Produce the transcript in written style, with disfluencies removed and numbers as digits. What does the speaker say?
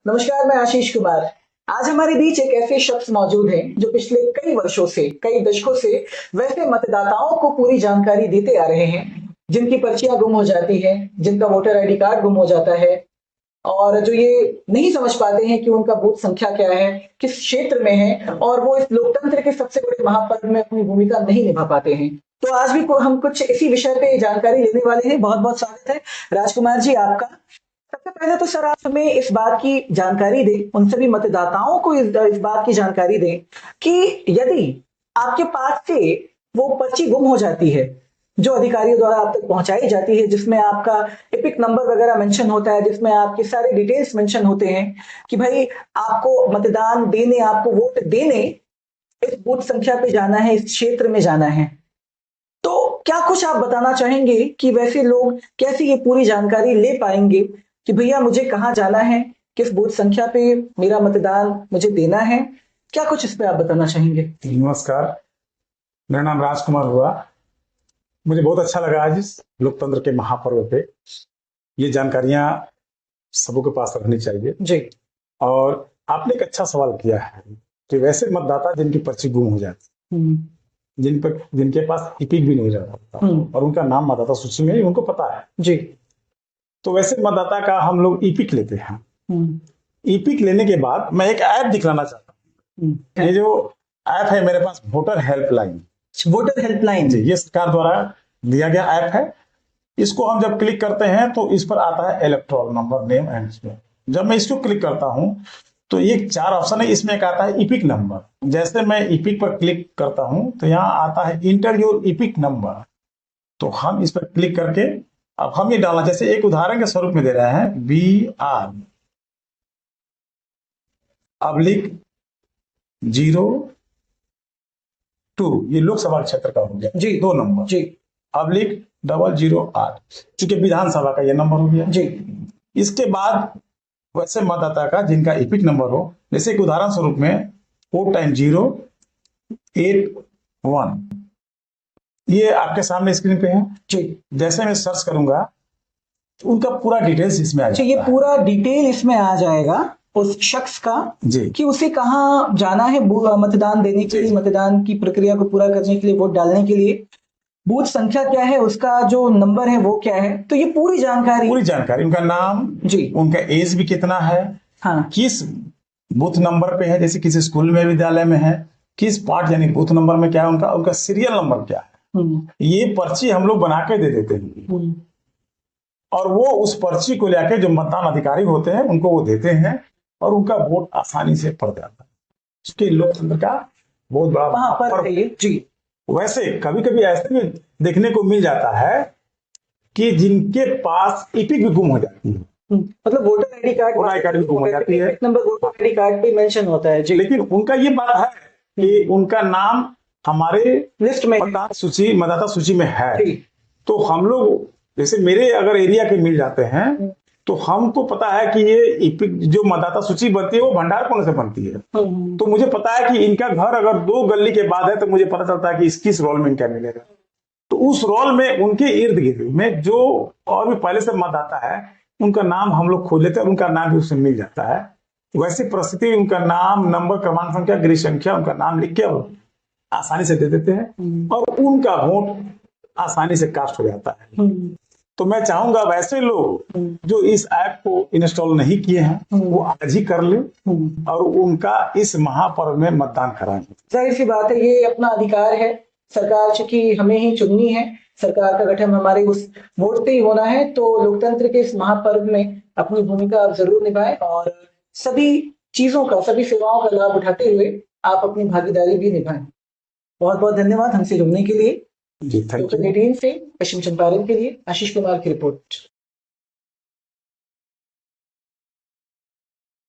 नमस्कार, मैं आशीष कुमार। आज हमारे बीच एक ऐसे शख्स मौजूद हैं जो पिछले कई वर्षों से, कई दशकों से वैसे मतदाताओं को पूरी जानकारी देते आ रहे हैं जिनकी पर्चियां गुम हो जाती हैं, जिनका वोटर आईडी कार्ड गुम हो जाता है और जो ये नहीं समझ पाते हैं कि उनका बूथ संख्या क्या है, किस क्षेत्र में है, और वो इस लोकतंत्र के सबसे बड़े महापर्व में अपनी भूमिका नहीं निभा पाते हैं। तो आज भी हम कुछ इसी विषय पे जानकारी लेने वाले हैं। बहुत बहुत स्वागत है राजकुमार जी आपका। सबसे पहले तो सर आप हमें इस बात की जानकारी दें, उन सभी मतदाताओं को इस बात की जानकारी दें कि यदि आपके पास से वो पर्ची गुम हो जाती है जो अधिकारियों द्वारा आप तक पहुंचाई जाती है, जिसमें आपका एपिक नंबर वगैरह मेंशन होता है, जिसमें आपके सारे डिटेल्स मेंशन होते हैं कि भाई आपको मतदान देने, आपको वोट देने इस बूथ संख्या पे जाना है, इस क्षेत्र में जाना है, तो क्या कुछ आप बताना चाहेंगे कि वैसे लोग कैसे ये पूरी जानकारी ले पाएंगे कि भैया मुझे कहाँ जाना है, किस बूथ संख्या पे मेरा मतदान मुझे देना है? क्या कुछ इस पे आप बताना चाहेंगे? नमस्कार, मेरा नाम राजकुमार हुआ। मुझे बहुत अच्छा लगा आज इस लोकतंत्र के महापर्व पे ये जानकारियां सबों के पास रखनी चाहिए जी। और आपने एक अच्छा सवाल किया है कि वैसे मतदाता जिनकी पर्ची गुम हो जाती, जिनके पास इपिक भी नहीं रहता और उनका नाम मतदाता सूची में उनको पता है जी, तो वैसे मतदाता का हम लोग इपिक लेते हैं। इपिक लेने के बाद मैं एक ऐप दिखलाना चाहता हूँ। ये जो ऐप है मेरे पास, वोटर हेल्पलाइन। वोटर हेल्पलाइन जी, ये सरकार द्वारा दिया गया ऐप है। इसको हम जब क्लिक करते हैं तो इस पर आता है electoral number, name and spell. जब मैं इसको क्लिक करता हूं तो ये 4 ऑप्शन है, इसमें एक आता है इपिक नंबर। जैसे मैं इपिक पर क्लिक करता हूं तो यहाँ आता है इंटर योर इपिक नंबर। तो हम इस पर क्लिक करके अब हम ये डालना, जैसे एक उदाहरण के स्वरूप में दे रहे हैं BR /02, ये लोकसभा क्षेत्र का हो गया जी, 2 नंबर जी, /008, क्योंकि विधानसभा का ये नंबर हो गया जी। इसके बाद वैसे मतदाता का जिनका इपिक नंबर हो, जैसे एक उदाहरण स्वरूप में 4x081, ये आपके सामने स्क्रीन पे है जी। जैसे मैं सर्च करूंगा तो उनका पूरा डिटेल्स इसमें आ अच्छा, जाएगा। ये पूरा डिटेल इसमें आ जाएगा उस शख्स का जी, कि उसे कहाँ जाना है मतदान देने के लिए, मतदान की प्रक्रिया को पूरा करने के लिए, वोट डालने के लिए, बूथ संख्या क्या है, उसका जो नंबर है वो क्या है। तो ये पूरी जानकारी उनका नाम जी, उनका एज भी कितना है, हाँ, किस बूथ नंबर पे है, जैसे किसी स्कूल में, विद्यालय में है, किस पार्ट यानी बूथ नंबर में क्या है, उनका सीरियल नंबर क्या है, ये पर्ची हम लोग बना के दे देते हैं और वो उस पर्ची को लेकर जो मतदान अधिकारी होते हैं उनको वो देते हैं और उनका वोट आसानी से पड़ जाता है। इसके लोकतंत्र का बहुत बड़ा महापर्व है ये जी। वैसे कभी कभी ऐसे भी देखने को मिल जाता है कि जिनके पास इपिक भी गुम हो जाती है, मतलब वोटर आईडी कार्ड भी गुम हो जाती है, नंबर वोटर आईडी कार्ड पे मेंशन होता है जी। लेकिन उनका ये बात है कि उनका नाम हमारे लिस्ट में, मतदाता सूची में है। तो हम लोग जैसे मेरे अगर एरिया के मिल जाते हैं तो हमको पता है कि ये इपिक जो मतदाता सूची बनती है वो भंडार कोने से बनती है। तो मुझे पता है कि इनका घर अगर 2 गली के बाद है तो मुझे पता चलता है कि किस रोल में इनका मिलेगा। तो उस रोल में उनके इर्द गिर्द में जो और भी पहले से मतदाता है उनका नाम हम लोग खोज लेते हैं और उनका नाम भी उससे मिल जाता है। वैसी परिस्थिति उनका नाम, नंबर, क्रमांक संख्या, गृह संख्या, उनका नाम लिख के आसानी से दे देते हैं और उनका वोट आसानी से कास्ट हो जाता है। तो मैं चाहूंगा वैसे लोग जो इस ऐप को इंस्टॉल नहीं किए हैं वो आज ही कर ले और उनका इस महापर्व में मतदान कराएं। जाहिर सी बात है, ये अपना अधिकार है। सरकार चूंकि हमें ही चुननी है, सरकार का गठन हमारे उस वोट से ही होना है, तो लोकतंत्र के इस महापर्व में अपनी भूमिका आप जरूर निभाएं और सभी चीजों का, सभी सेवाओं का लाभ उठाते हुए आप अपनी भागीदारी भी निभाएं। बहुत बहुत धन्यवाद हमसे जुड़ने के लिए। जी, थैंक यू। से पश्चिम चंपारण के लिए आशीष कुमार की रिपोर्ट।